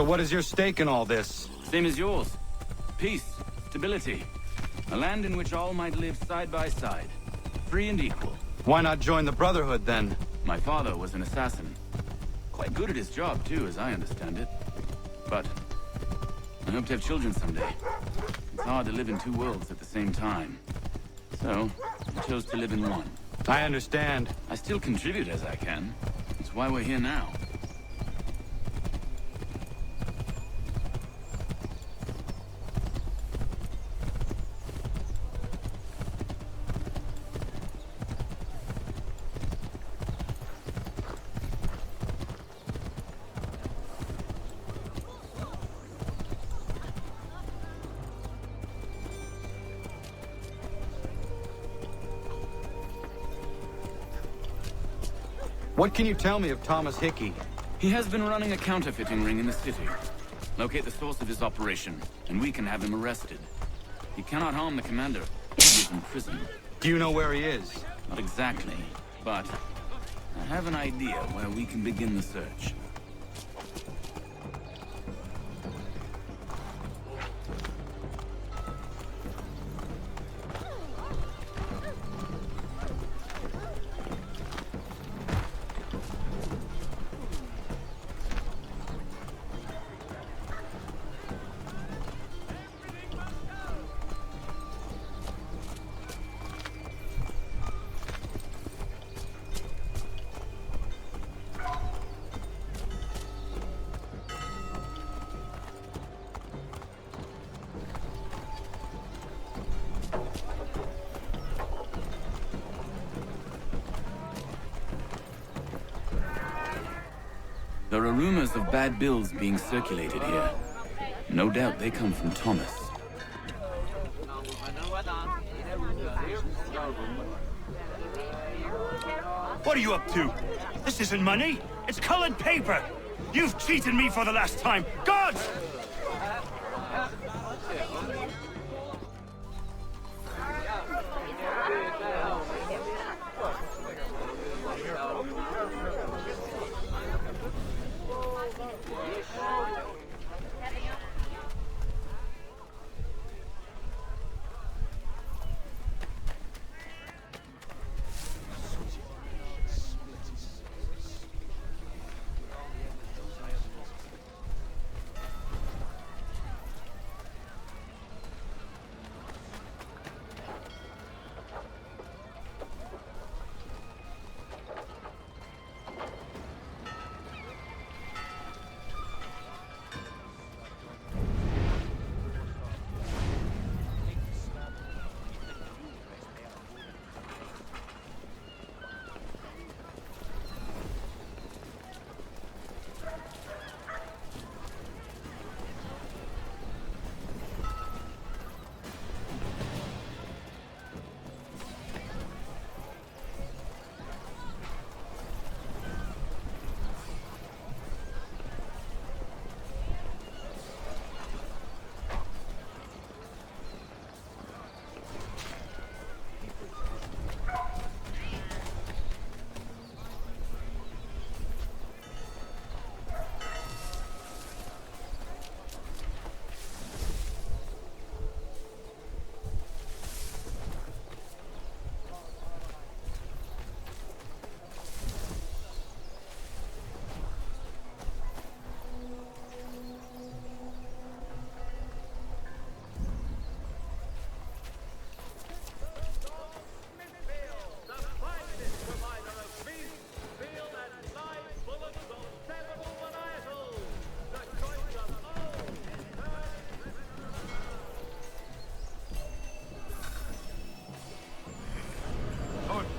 So what is your stake in all this? Same as yours. Peace, stability. A land in which all might live side by side. Free and equal. Why not join the Brotherhood, then? My father was an assassin. Quite good at his job, too, as I understand it. But I hope to have children someday. It's hard to live in two worlds at the same time. So, I chose to live in one. I understand. I still contribute as I can. That's why we're here now. What can you tell me of Thomas Hickey? He has been running a counterfeiting ring in the city. Locate the source of his operation, and we can have him arrested. He cannot harm the commander. He is in prison. Do you know where he is? Not exactly, but I have an idea where we can begin the search. There are rumors of bad bills being circulated here. No doubt they come from Thomas. What are you up to? This isn't money. It's colored paper. You've cheated me for the last time. Gods!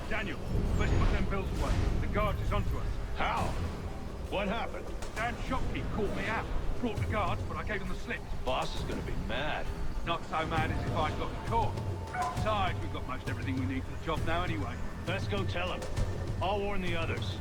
Daniel, let's put them bills away. The guards is onto us. How? What happened? Dan Shopkeep called me out. Brought the guards, but I gave them the slip. Boss is gonna be mad. Not so mad as if I'd got the caught. Besides, we've got most everything we need for the job now anyway. Let's go tell him. I'll warn the others.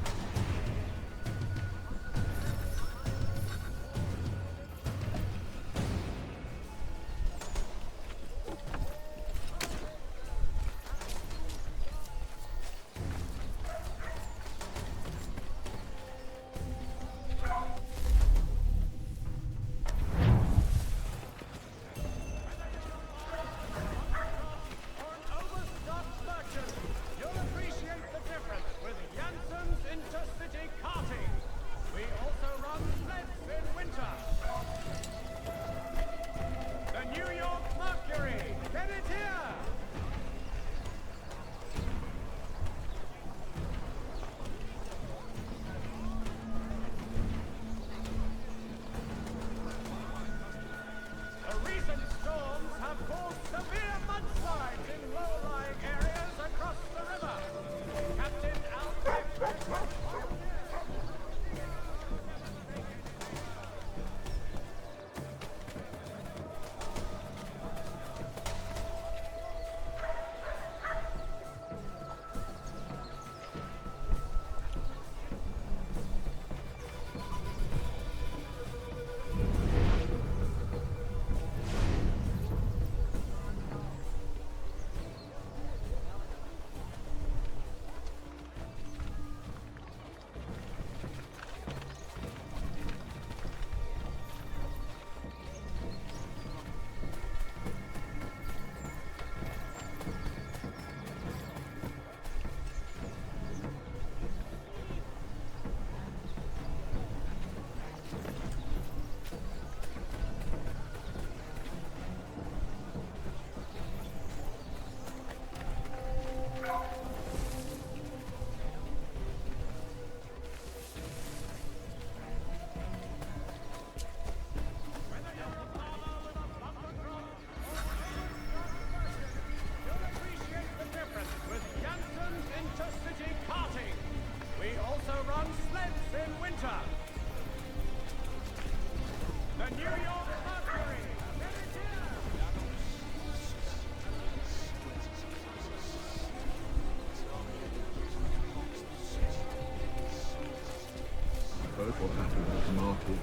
heard what happened at the market.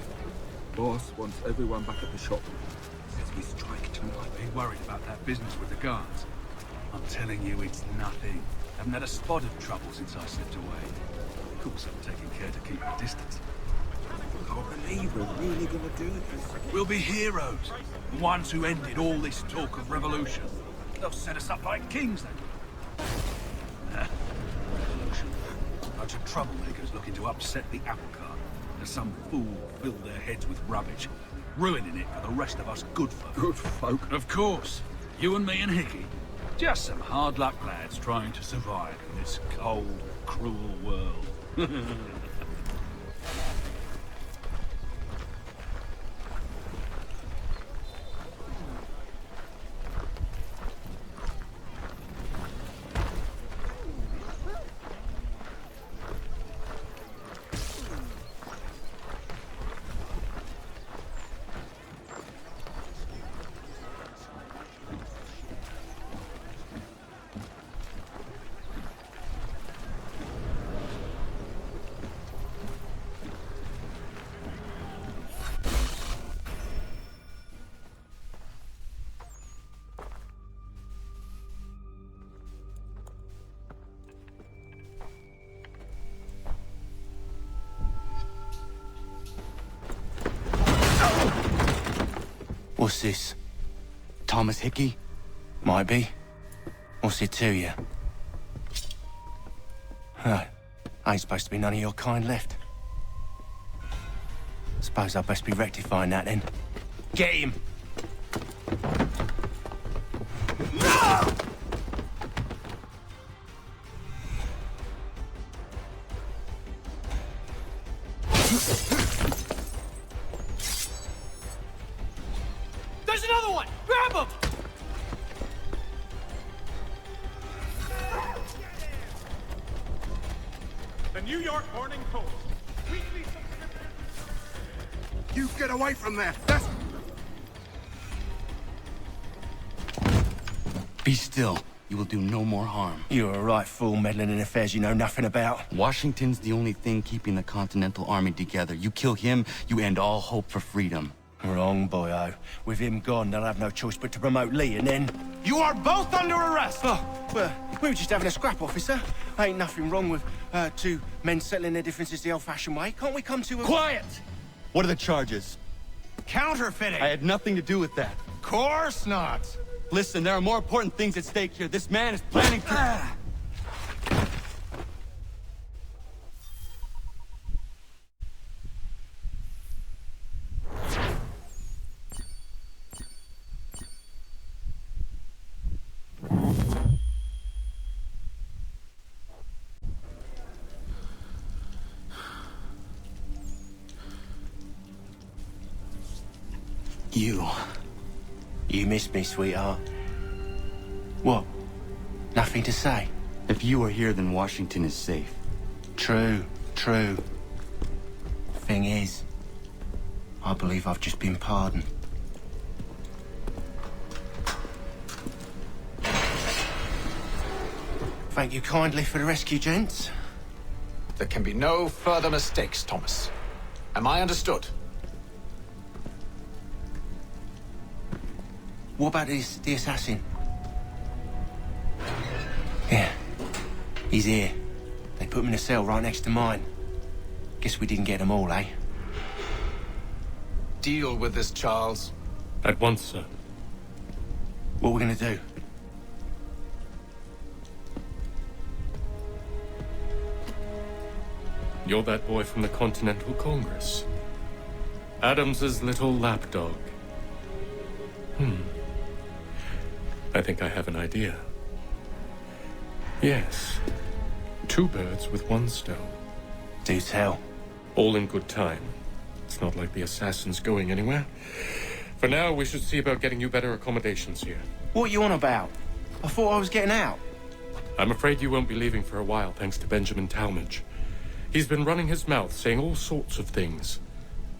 Boss wants everyone back at the shop. Says we strike tonight. Be worried about that business with the guards. I'm telling you, it's nothing. Haven't had a spot of trouble since I slipped away. Of course, I'm taking care to keep my distance. I can't believe we're really gonna do this. We'll be heroes. The ones who ended all this talk of revolution. They'll set us up like kings then. Revolution. A bunch of troublemakers looking to upset the apple cart. And some fool filled their heads with rubbish, ruining it for the rest of us good folk. Good folk. Of course. You and me and Hickey. Just some hard luck lads trying to survive in this cold, cruel world. What's this? Thomas Hickey? Might be. What's it to you? Ain't supposed to be none of your kind left. Suppose I best be rectifying that then. Get him! There's another one! Grab him! The New York Morning Post. Weekly subscription. You get away from there. That's... Be still. You will do no more harm. You're a right fool meddling in affairs you know nothing about. Washington's the only thing keeping the Continental Army together. You kill him, you end all hope for freedom. Wrong, boyo. With him gone, they'll have no choice but to promote Lee, and then... You are both under arrest! Oh, well, we were just having a scrap, officer. Ain't nothing wrong with two men settling their differences the old-fashioned way. Can't we come to a... Quiet! What are the charges? Counterfeiting! I had nothing to do with that. Course not! Listen, there are more important things at stake here. This man is planning to... You missed me, sweetheart. What? Nothing to say? If you are here, then Washington is safe. True. Thing is, I believe I've just been pardoned. Thank you kindly for the rescue, gents. There can be no further mistakes, Thomas. Am I understood? What about the assassin? Yeah, he's here. They put him in a cell right next to mine. Guess we didn't get them all, eh? Deal with this, Charles. At once, sir. What we're gonna do? You're that boy from the Continental Congress. Adams's little lapdog. I think I have an idea. Yes. Two birds with one stone. Do tell. All in good time. It's not like the assassin's going anywhere. For now, we should see about getting you better accommodations here. What are you on about? I thought I was getting out. I'm afraid you won't be leaving for a while, thanks to Benjamin Talmadge. He's been running his mouth, saying all sorts of things.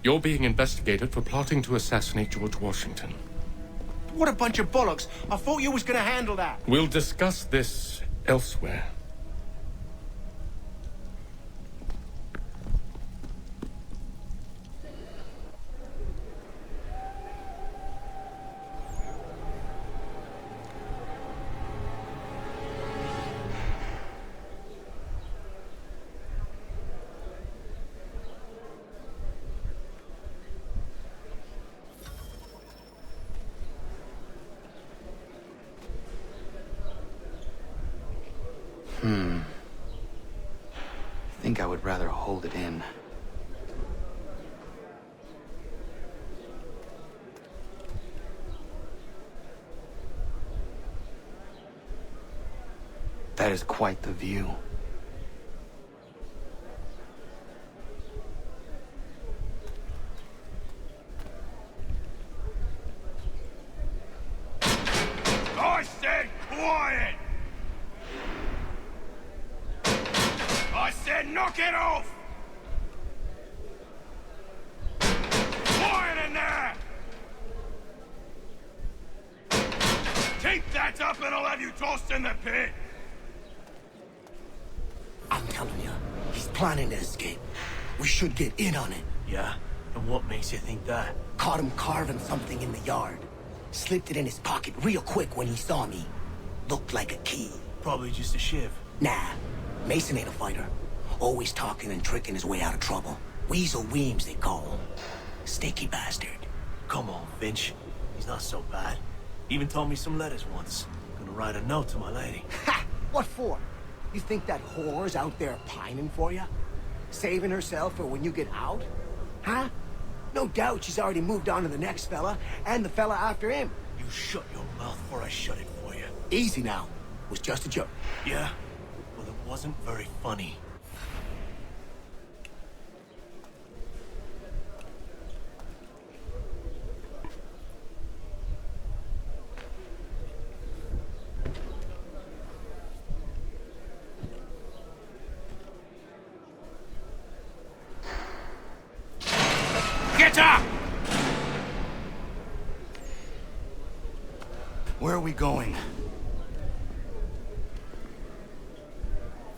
You're being investigated for plotting to assassinate George Washington. What a bunch of bollocks. I thought you was gonna handle that. We'll discuss this elsewhere. I think I would rather hold it in. That is quite the view. I said quiet! I said knock it off! Quiet in there! Keep that up and I'll have you tossed in the pit! I'm telling you, he's planning to escape. We should get in on it. Yeah? And what makes you think that? Caught him carving something in the yard. Slipped it in his pocket real quick when he saw me. Looked like a key. Probably just a shiv. Nah, Mason ain't a fighter. Always talking and tricking his way out of trouble. Weasel Weems, they call him. Sticky bastard. Come on, Finch. He's not so bad. Even told me some letters once. Gonna write a note to my lady. Ha! What for? You think that whore's out there pining for you? Saving herself for when you get out? Huh? No doubt she's already moved on to the next fella, and the fella after him. You shut your mouth before I shut it for you. Easy now. It was just a joke. Yeah? Well, it wasn't very funny. Get up! Where are we going?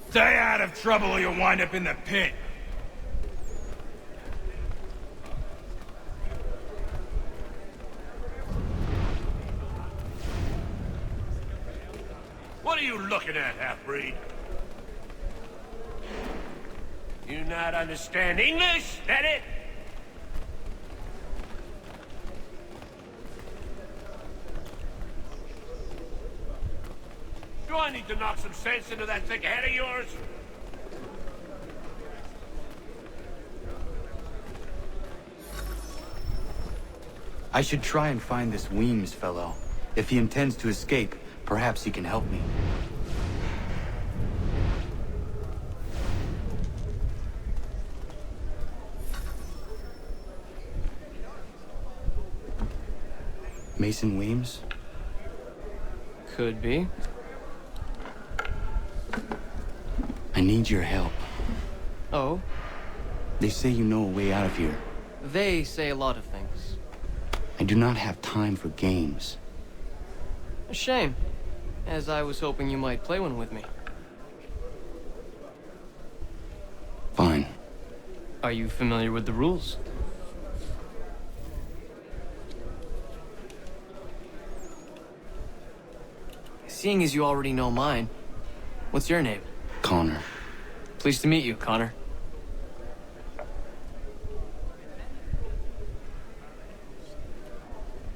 Stay out of trouble or you'll wind up in the pit. What are you looking at, half-breed? You not understand English? That it? Do I need to knock some sense into that thick head of yours? I should try and find this Weems fellow. If he intends to escape, perhaps he can help me. Mason Weems? Could be. I need your help. Oh? They say you know a way out of here. They say a lot of things. I do not have time for games. A shame, as I was hoping you might play one with me. Fine. Are you familiar with the rules? Seeing as you already know mine, what's your name? Connor. Pleased to meet you, Connor.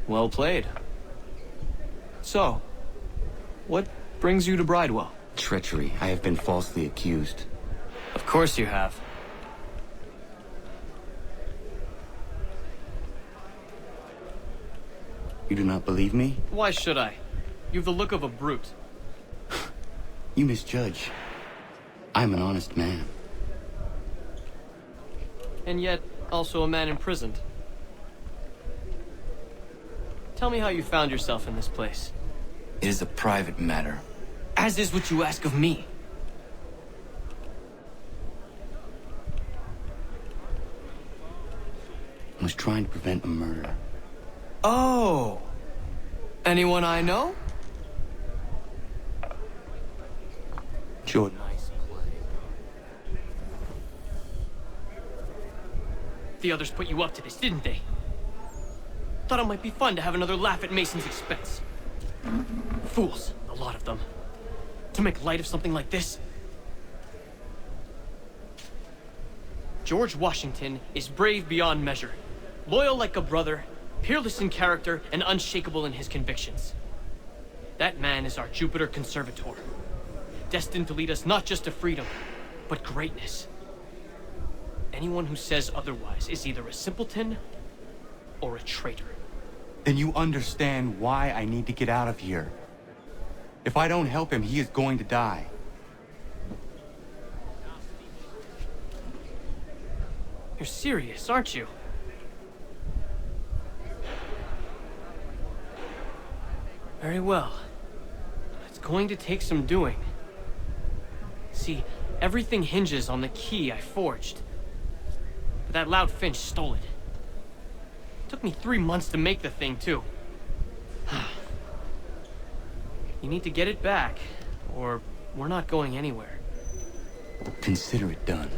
Well played. So, what brings you to Bridewell? Treachery. I have been falsely accused. Of course you have. You do not believe me? Why should I? You've the look of a brute. You misjudge. I'm an honest man. And yet, also a man imprisoned. Tell me how you found yourself in this place. It is a private matter. As is what you ask of me. I was trying to prevent a murder. Oh! Anyone I know? Jordan. The others put you up to this, didn't they? Thought it might be fun to have another laugh at Mason's expense. Fools, a lot of them. To make light of something like this. George Washington is brave beyond measure, loyal like a brother, peerless in character, and unshakable in his convictions. That man is our Jupiter Conservator. destined to lead us not just to freedom, but greatness. Anyone who says otherwise is either a simpleton or a traitor. Then you understand why I need to get out of here. If I don't help him, he is going to die. You're serious, aren't you? Very well. It's going to take some doing. See, everything hinges on the key I forged. But that loud Finch stole it. Took me 3 months to make the thing, too. You need to get it back, or we're not going anywhere. Consider it done.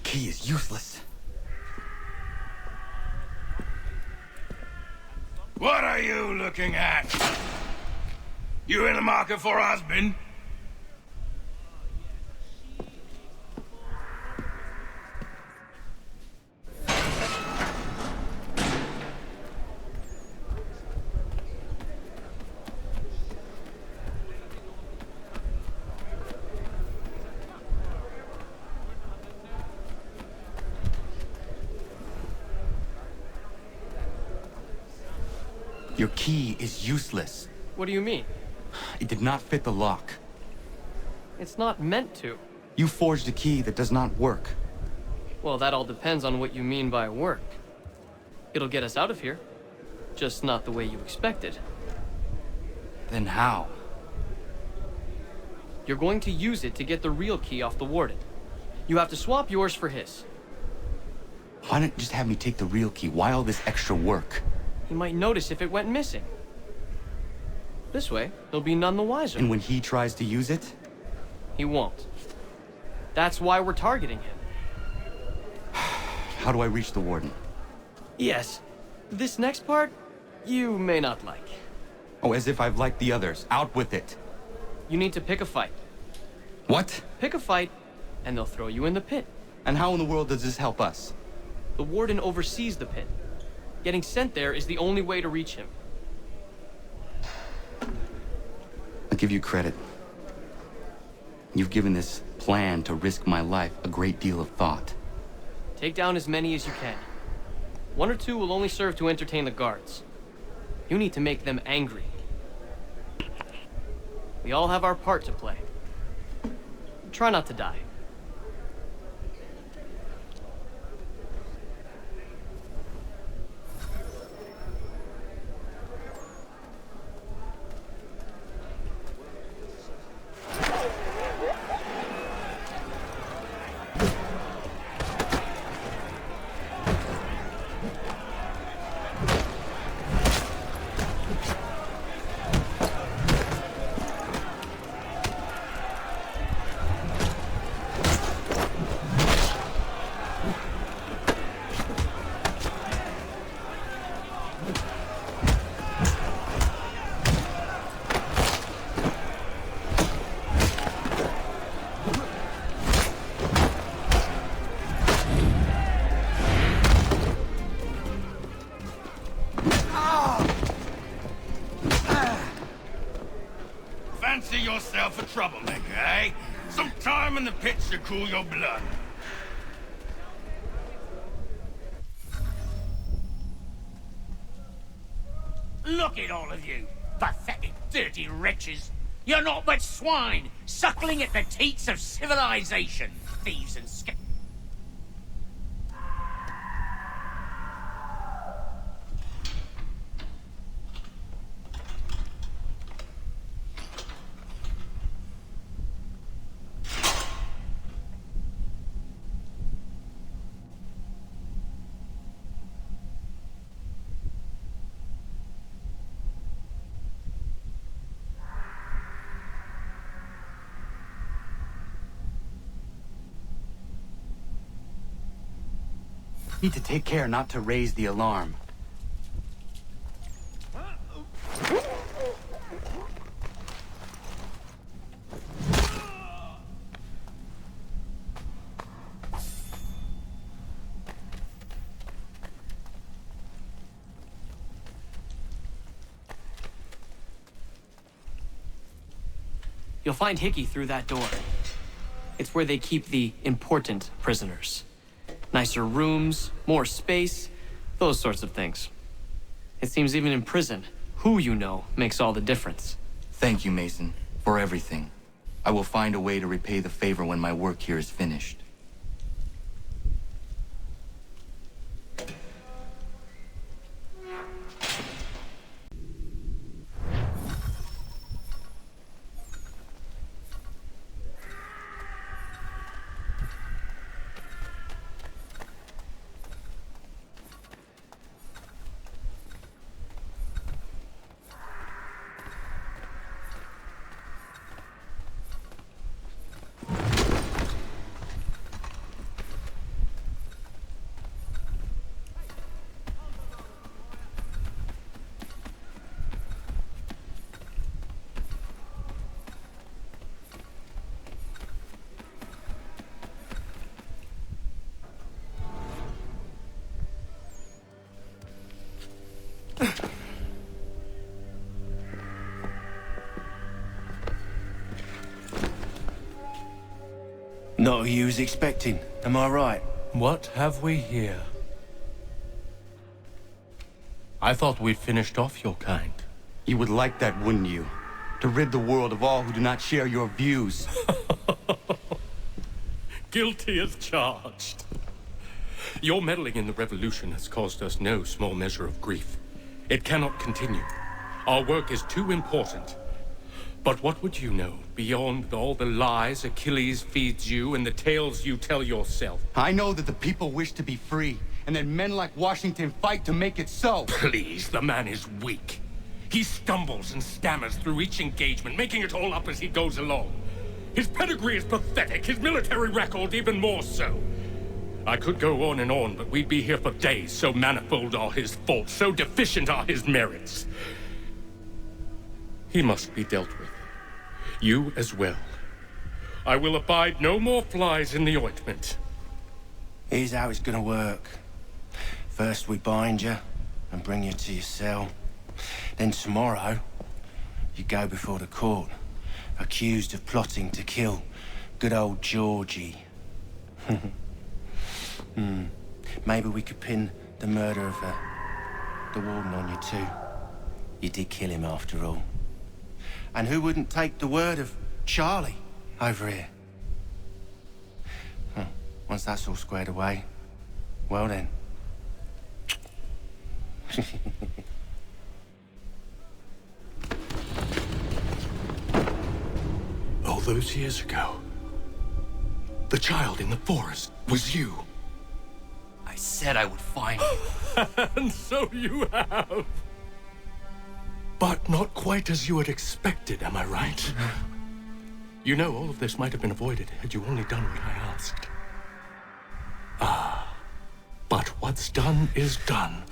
He is useless. What are you looking at? You in the market for a husband? Your key is useless. What do you mean? It did not fit the lock. It's not meant to. You forged a key that does not work. Well, that all depends on what you mean by work. It'll get us out of here. Just not the way you expected. Then how? You're going to use it to get the real key off the warden. You have to swap yours for his. Why not just have me take the real key? Why all this extra work? He might notice if it went missing. This way, he'll be none the wiser. And when he tries to use it? He won't. That's why we're targeting him. How do I reach the warden? Yes. This next part, you may not like. Oh, as if I've liked the others. Out with it. You need to pick a fight. What? Pick a fight, and they'll throw you in the pit. And how in the world does this help us? The warden oversees the pit. Getting sent there is the only way to reach him. I'll give you credit. You've given this plan to risk my life a great deal of thought. Take down as many as you can. 1 or 2 will only serve to entertain the guards. You need to make them angry. We all have our part to play. Try not to die. fancy yourself a troublemaker, eh? Some time in the pits to cool your blood. Look at all of you, pathetic, dirty wretches. You're not but swine, suckling at the teats of civilization, thieves and scoundrels. Need to take care not to raise the alarm. You'll find Hickey through that door. It's where they keep the important prisoners. Nicer rooms, more space, those sorts of things. It seems even in prison, who you know makes all the difference. Thank you, Mason, for everything. I will find a way to repay the favor when my work here is finished. Not who you was expecting, am I right? What have we here? I thought we'd finished off your kind. You would like that, wouldn't you? To rid the world of all who do not share your views. Guilty as charged. Your meddling in the revolution has caused us no small measure of grief. It cannot continue. Our work is too important. But what would you know beyond all the lies Achilles feeds you and the tales you tell yourself? I know that the people wish to be free, and that men like Washington fight to make it so. Please, the man is weak. He stumbles and stammers through each engagement, making it all up as he goes along. His pedigree is pathetic, his military record even more so. I could go on, but we'd be here for days, so manifold are his faults, so deficient are his merits. He must be dealt with. You as well. I will abide no more flies in the ointment. Here's how it's gonna work. First we bind you and bring you to your cell. Then tomorrow, you go before the court, accused of plotting to kill good old Georgie. Maybe we could pin the murder of the warden on you too. You did kill him after all. And who wouldn't take the word of Charlie over here? Once that's all squared away, well then. All those years ago, the child in the forest was you. I said I would find you. And so you have. But not quite as you had expected, am I right? You know, all of this might have been avoided had you only done what I asked. Ah, but what's done is done.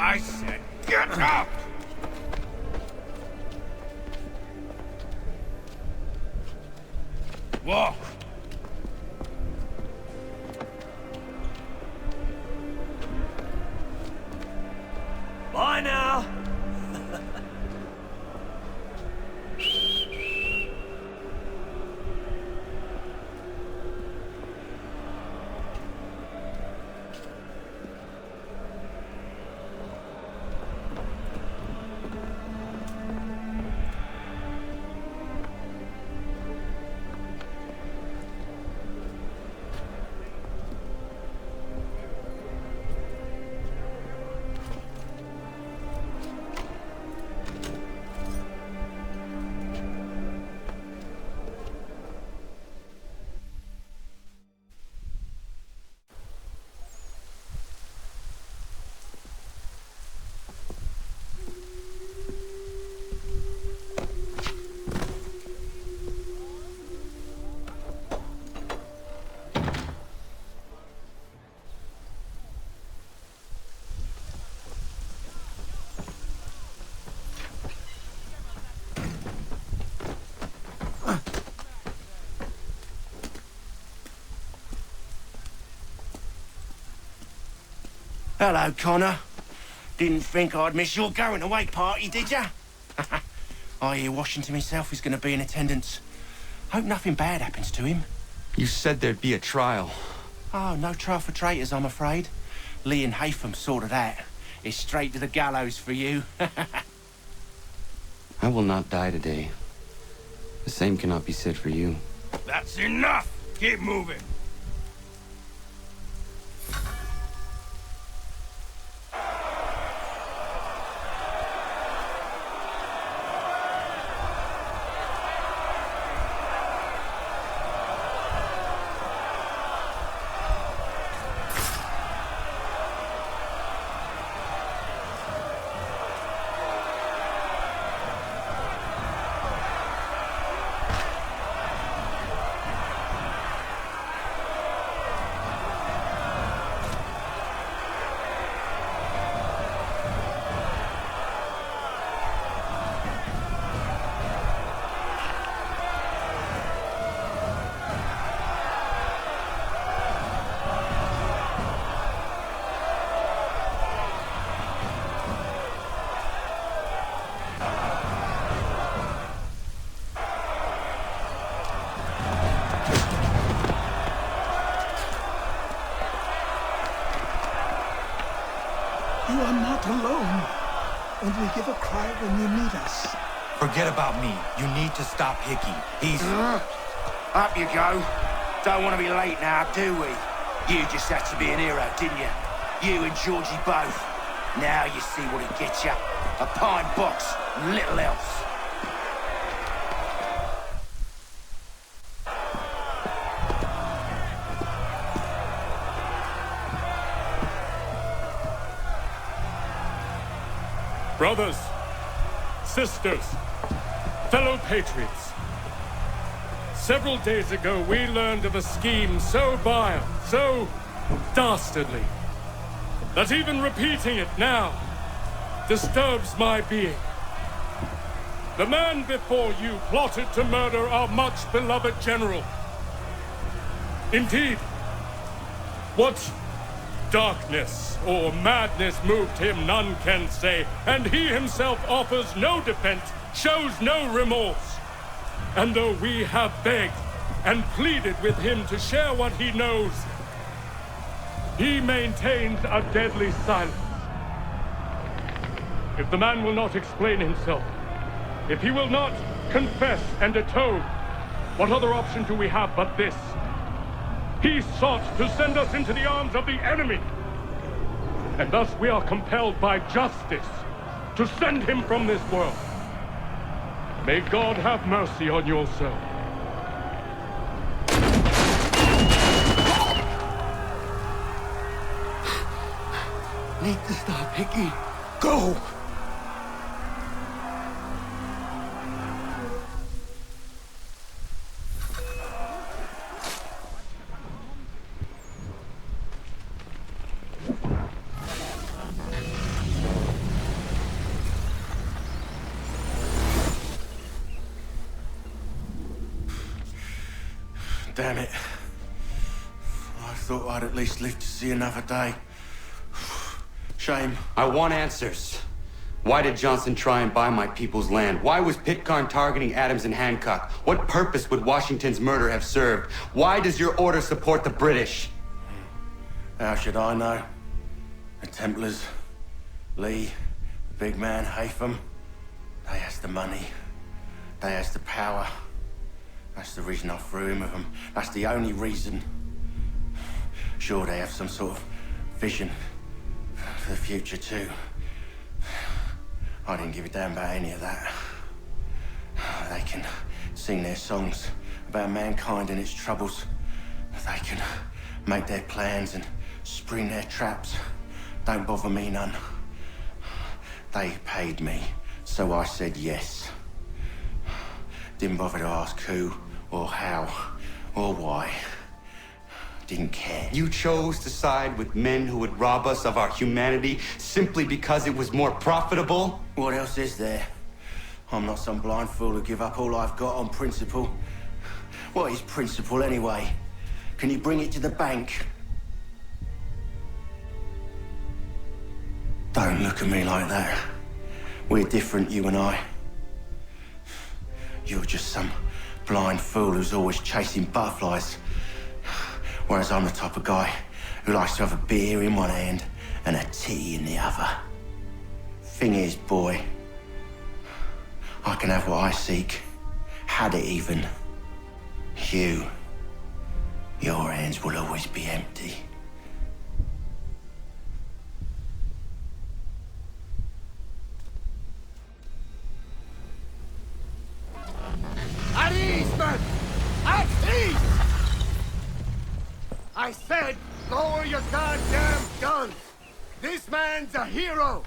I said, get up! Walk. Bye now. Hello, Connor. Didn't think I'd miss your going away party, did ya? I hear Washington himself is going to be in attendance. Hope nothing bad happens to him. You said there'd be a trial. Oh, no trial for traitors, I'm afraid. Lee and Haytham sorted that. It's straight to the gallows for you. I will not die today. The same cannot be said for you. That's enough! Keep moving! You are not alone. Only give a cry when you need us. Forget about me. You need to stop Hickey. He's... Up you go. Don't want to be late now, do we? You just had to be an hero, didn't you? You and Georgie both. Now you see what it gets you. A pine box, and little else. Brothers, sisters, fellow patriots. Several days ago, we learned of a scheme so vile, so dastardly, that even repeating it now disturbs my being. The man before you plotted to murder our much-beloved general. Indeed, what darkness or madness moved him, none can say, and he himself offers no defense, shows no remorse. And though we have begged and pleaded with him to share what he knows, he maintains a deadly silence. If the man will not explain himself, if he will not confess and atone, what other option do we have but this? He sought to send us into the arms of the enemy. And thus we are compelled by justice to send him from this world. May God have mercy on your soul. Need to stop, Hickey. Go! Damn it. I thought I'd at least live to see another day. Shame. I want answers. Why did Johnson try and buy my people's land? Why was Pitcairn targeting Adams and Hancock? What purpose would Washington's murder have served? Why does your order support the British? How should I know? The Templars, Lee, the big man, Haytham, they has the money. They has the power. That's the reason I threw him with them. That's the only reason. Sure, they have some sort of vision for the future too. I didn't give a damn about any of that. They can sing their songs about mankind and its troubles. They can make their plans and spring their traps. Don't bother me none. They paid me, so I said yes. Didn't bother to ask who, or how, or why. Didn't care. You chose to side with men who would rob us of our humanity simply because it was more profitable? What else is there? I'm not some blind fool who give up all I've got on principle. What is principle anyway? Can you bring it to the bank? Don't look at me like that. We're different, you and I. You're just some blind fool who's always chasing butterflies. Whereas I'm the type of guy who likes to have a beer in one hand and a tea in the other. Thing is, boy, I can have what I seek. Had it even. Your hands will always be empty. At ease, men! At ease! I said, lower your goddamn guns! This man's a hero!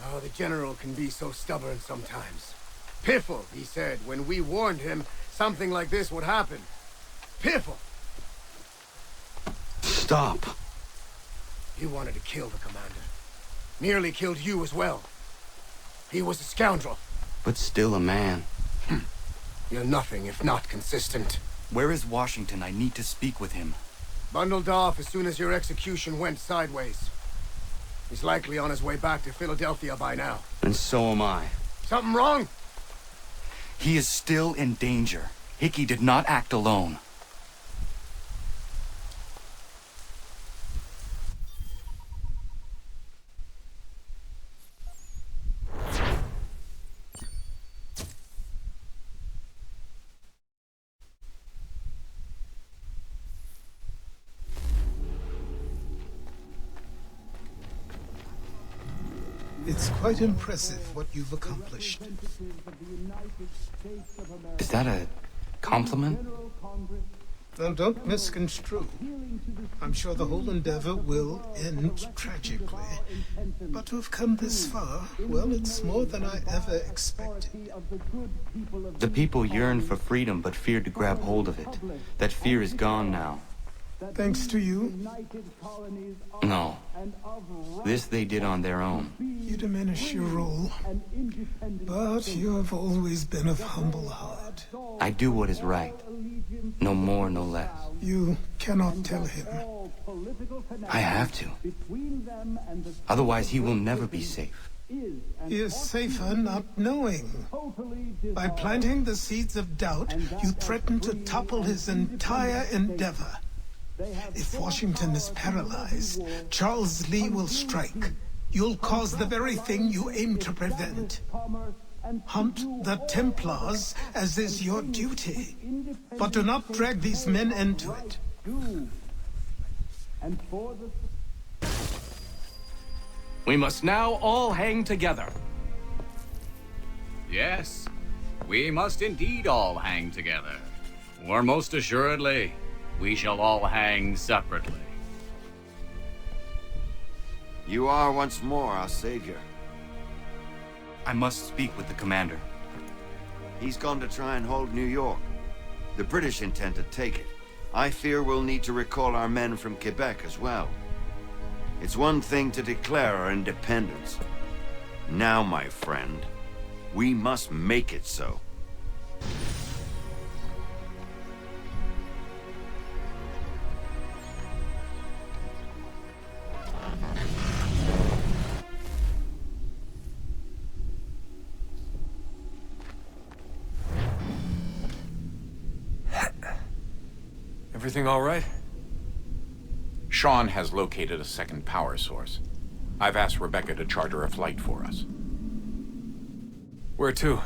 Oh, the General can be so stubborn sometimes. Piffle, he said, when we warned him something like this would happen. Piffle! Stop. He wanted to kill the commander. Nearly killed you as well. He was a scoundrel. But still a man. You're nothing if not consistent. Where is Washington? I need to speak with him. Bundled off as soon as your execution went sideways. He's likely on his way back to Philadelphia by now. And so am I. Something wrong? He is still in danger. Hickey did not act alone. It's quite impressive what you've accomplished. Is that a compliment? Now, don't misconstrue. I'm sure the whole endeavor will end tragically. But to have come this far, well, it's more than I ever expected. The people yearn for freedom but feared to grab hold of it. That fear is gone now. Thanks to you? No. This they did on their own. You diminish your role. But you have always been of humble heart. I do what is right. No more, no less. You cannot tell him. I have to. Otherwise, he will never be safe. He is safer not knowing. By planting the seeds of doubt, you threaten to topple his entire endeavor. If Washington is paralyzed, Charles Lee will strike. You'll cause the very thing you aim to prevent. Hunt the Templars, as is your duty. But do not drag these men into it. We must now all hang together. Yes, we must indeed all hang together. Or most assuredly, we shall all hang separately. You are once more our savior. I must speak with the commander. He's gone to try and hold New York. The British intend to take it. I fear we'll need to recall our men from Quebec as well. It's one thing to declare our independence. Now, my friend, we must make it so. Everything all right? Sean has located a second power source. I've asked Rebecca to charter a flight for us. Where to?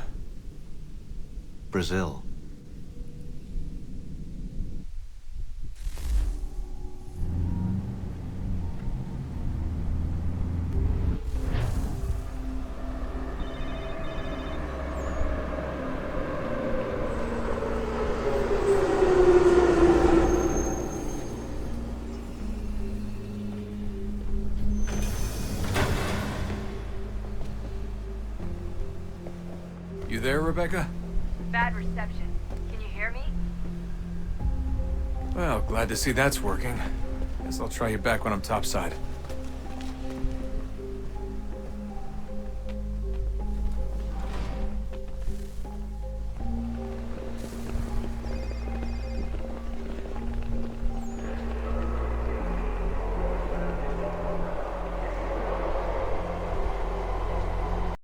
Brazil. You there, Rebecca? Bad reception. Can you hear me? Well, glad to see that's working. Guess I'll try you back when I'm topside.